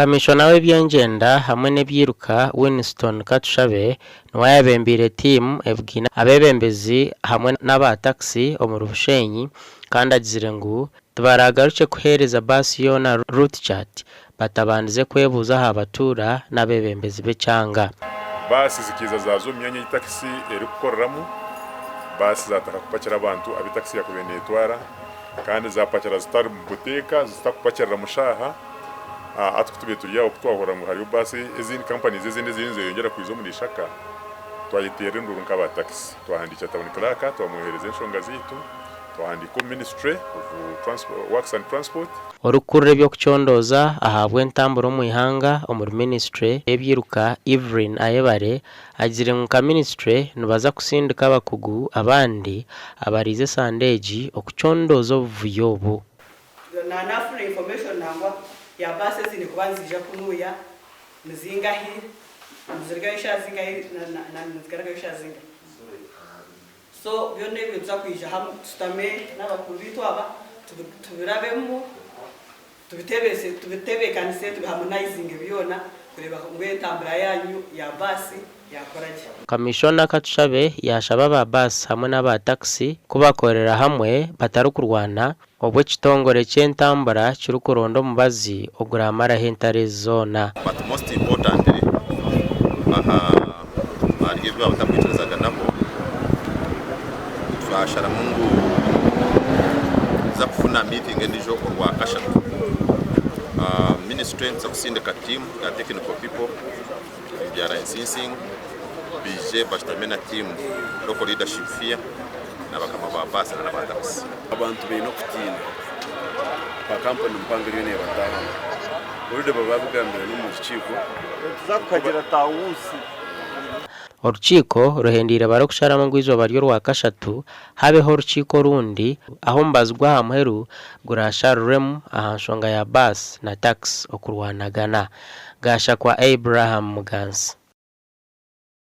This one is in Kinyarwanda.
Kamishona w'ebyengenda hamwe n'ebyiruka Winston Katushabe niwayabembire team ebwina abebembezi hamwe n'aba taxi omuru Bushenyi kandi agizire ngu tubaragaruke kuhereza basi yona route chat batabandize kwebuza aha batura n'abebembezi becyanga. Basi zikiza zazo myanya y'itaxi eri kukoreramu basi zataka kupakira abantu abitaxi yakubene etwara kandi zapakira zitari mu buteka zitakupakira mushaha atutube turiya okutwahora mu hari basi ezindi companies ezindi zinze yongera kwizo muri shaka twayitere nduru nk'aba taxi twahandika tabonekaraka twamuhereza nshonga zitu twahandika ministry of works and transport orukurre byo kucyondoza ahabwe ntamburo mu ihanga omuri ministry ebyiruka Evelyn Ayebare agire nka ministry nubaza kusindika abakugu abandi abarize sandeji okucyondoza obuyobo na nafuna information nangwa ya basi zini kubanzija kunuya mzingahi mzirgaisha zingahi na mzirgaisha zingahi so byone biza kwija hamwe tutame n'abakuru bitu aba tubirabemo tubitebekanise tubiharmonizing byona kureba ngwe tambura yanyu ya basi yakoraje. Kamishona Katushabe yashaba ba basi hamwe n'aba taxi kubakorera hamwe batari kurwana obwe kitongore cy'entambara cy'urukurondo mubazi oguramara hentare zona. But most importantly maribyo abatamwitirizaga nabo twashara mungu za kufuna meeting endijo kwa kashatu ministry nsakusindika team ya technical people byara insensing bije bastamena team local leadership fear nabakama babasa na batax abantu bino kutina pa company mpangiriyo ne bataha uride bababugambira no mu kiciko tuzakukagira tawusi. Urukiko ruhendira barokushara ngwizo baryo rwa kashatu habeho urukiko rundi aho mbazwa hamweru gurasharuremu aha nshonga ya bus na tax okurwanagana gasha kwa Abraham Mugansi.